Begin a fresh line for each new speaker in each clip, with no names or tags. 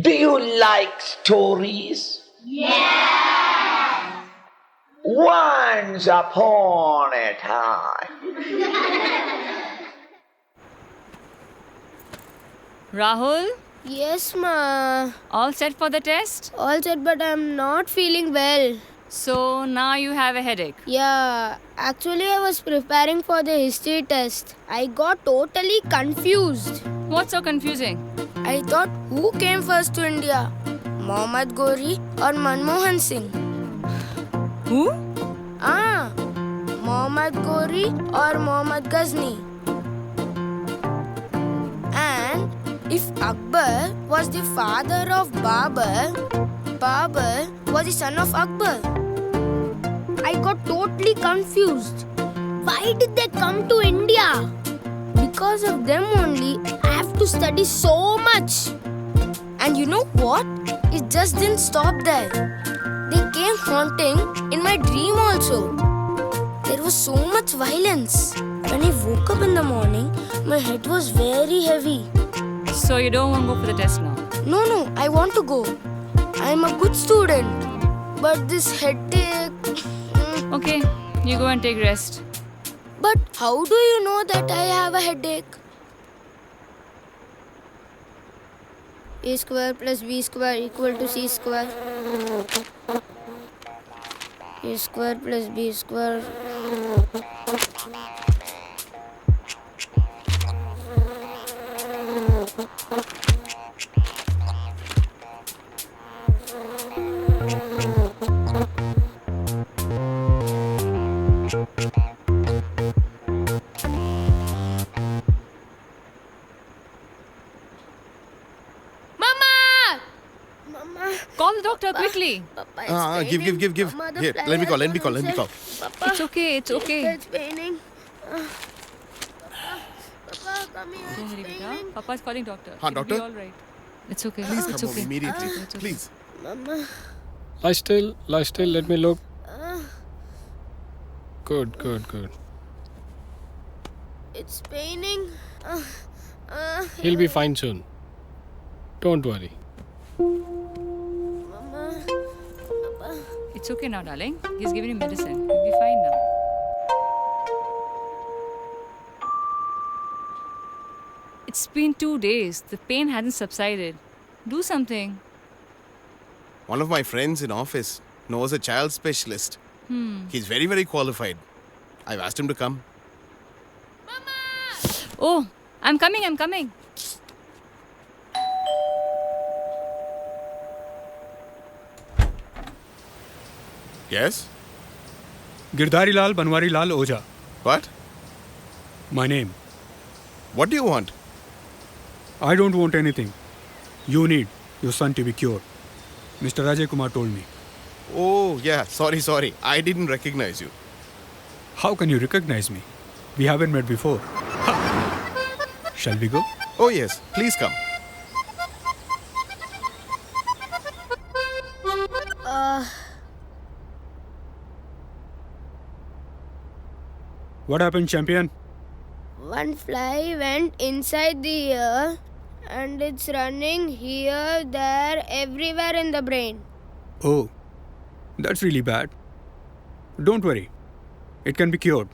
Do you like stories?
Yeah!
Once upon a time.
Rahul,
Yes, ma.
all set for the test?
All set, but I'm not feeling well.
So now you have a headache.
Yeah, actually, I was preparing for the history test. I got totally confused.
What's so confusing?
I thought, who came first to India? Muhammad Ghori or Manmohan Singh?
Who?
Muhammad Ghori or Muhammad Ghazni? And if Akbar was the father of Babur, Babur was the son of Akbar. I got totally confused. Why did they come to India? Because of them only, I have to study so much. And you know what? It just didn't stop there. They came haunting in my dream also. There was so much violence. When I woke up in the morning, my head was very heavy.
So you don't want to go for the test now?
No, I want to go. I am a good student. But this headache...
Okay, you go and take rest.
But how do you know that I have a headache? A square plus B square equal to C square. A square plus B square.
Call the doctor quickly.
Papa, it's paining.
Give.
Mama, the
Here,
fly
let me
has
call.
gone inside. Papa,
It's okay.
It's paining. Papa, come here.
Don't worry,
It's
beta.
paining.
Papa's calling doctor.
Huh,
It'll be
doctor?
all right. It's okay.
Please
it's
come home
okay.
immediately.
It's okay.
Please.
Mama.
Lie still, let me look.
Uh,
Good.
it's paining.
He'll be fine soon. Don't worry.
Mama. Papa.
It's okay now, darling. He's giving you medicine. You'll be fine now. It's been 2 days. The pain hasn't subsided. Do something.
One of my friends in office knows a child specialist. He's very, very qualified. I've asked him to come.
Oh, I'm coming.
Yes?
Girdhari Lal Banwari Lal Oja.
What?
My name.
What do you want?
I don't want anything. You need your son to be cured. Mr. Rajay Kumar told me.
Oh, yeah. Sorry. I didn't recognize you.
How can you recognize me? We haven't met before. Shall we go?
Oh, yes. Please come.
What happened, champion?
One fly went inside the ear and it's running here, there, everywhere in the brain.
Oh, that's really bad. Don't worry. It can be cured.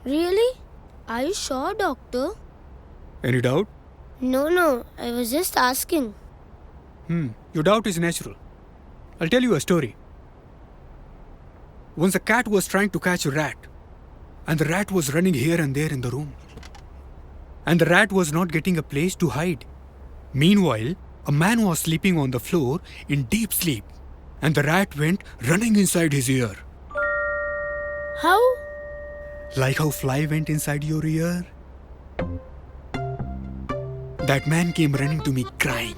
Really? Are you sure, doctor?
Any doubt?
No, I was just asking.
Your doubt is natural. I'll tell you a story. Once a cat was trying to catch a rat, and the rat was running here and there in the room. And the rat was not getting a place to hide. Meanwhile, a man was sleeping on the floor in deep sleep, and the rat went running inside his ear.
How?
Like how fly went inside your ear? That man came running to me crying.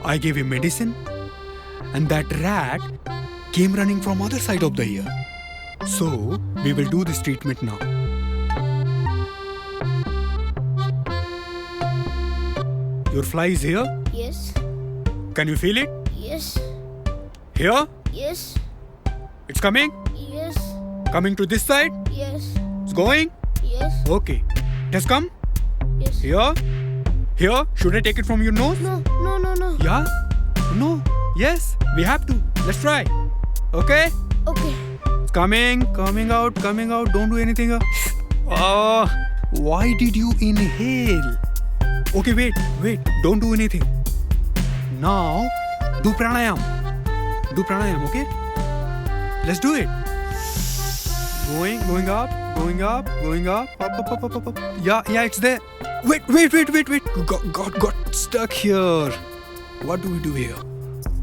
I gave him medicine, and that rat came running from other side of the ear. So, we will do this treatment now. Your fly is here.
Yes.
Can you feel it?
Yes.
Here?
Yes.
It's coming?
Yes.
Coming to this side?
Yes.
It's going?
Yes.
Okay. It has come?
Yes.
Here? Here, should I take it from your nose?
No.
Yeah? No. Yes, we have to. Let's try. Okay?
Okay.
It's coming out. Don't do anything. Why did you inhale? Okay, wait. Don't do anything. Now, do pranayam. Okay? Let's do it. Going up. Up. Yeah, it's there. Wait. Got stuck here. What do we do here?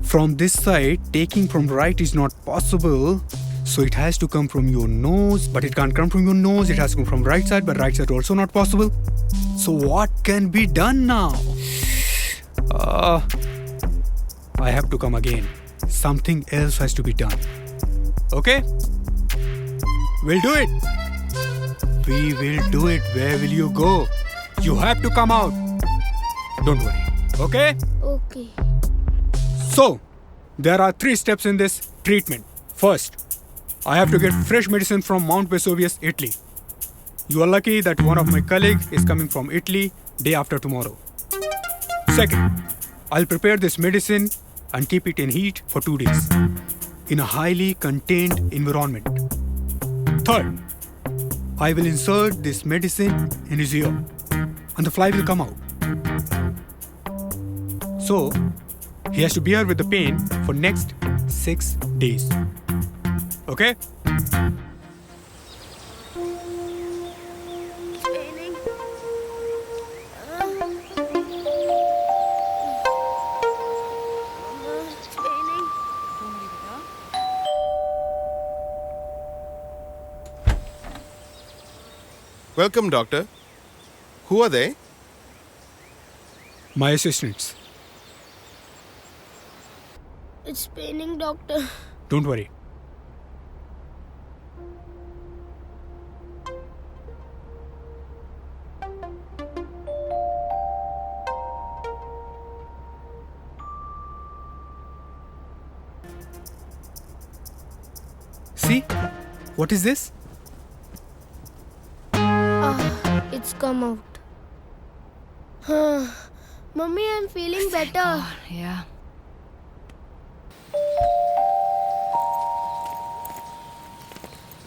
From this side, taking from right is not possible. So it has to come from your nose, but it can't come from your nose. It has to come from right side, but right side also not possible. So what can be done now? I have to come again. Something else has to be done. Okay? We'll do it. We will do it. Where will you go? You have to come out. Don't worry. Okay?
Okay.
So, there are 3 steps in this treatment. First, I have to get fresh medicine from Mount Vesuvius, Italy. You are lucky that one of my colleagues is coming from Italy day after tomorrow. Second, I'll prepare this medicine and keep it in heat for 2 days in a highly contained environment. Third, I will insert this medicine in his ear and the fly will come out. So, he has to bear with the pain for next 6 days. Okay?
Paining. It's paining.
Welcome, doctor. Who are they?
My assistants.
It's paining, doctor.
Don't worry. See? What is this?
It's come out. Mummy, I'm feeling better.
Yeah.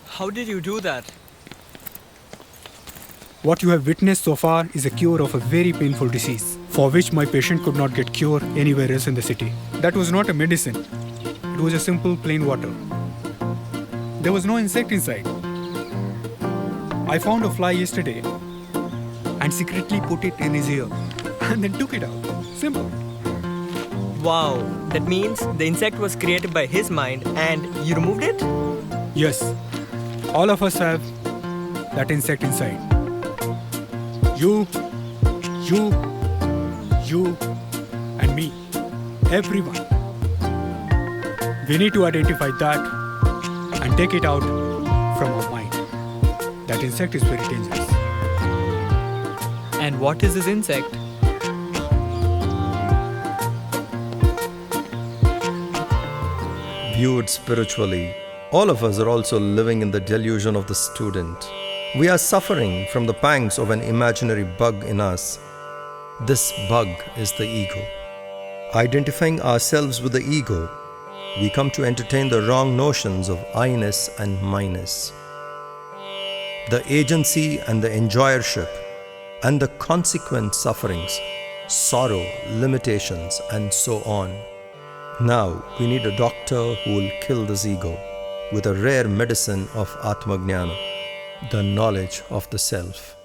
How did you do that?
What you have witnessed so far is a cure of a very painful disease, for which my patient could not get cure anywhere else in the city. That was not a medicine. It was a simple plain water. There was no insect inside. I found a fly yesterday and secretly put it in his ear and then took it out. Simple.
Wow, that means the insect was created by his mind and you removed it?
Yes, all of us have that insect inside. You, and me. Everyone. We need to identify that and take it out from our mind. That insect is very dangerous.
And what is this insect?
Viewed spiritually, all of us are also living in the delusion of the student. We are suffering from the pangs of an imaginary bug in us. This bug is the ego. Identifying ourselves with the ego, we come to entertain the wrong notions of I-ness and mine-ness. The agency and the enjoyership, and the consequent sufferings, sorrow, limitations, and so on. Now we need a doctor who will kill this ego with a rare medicine of Atma Gnana, the knowledge of the self.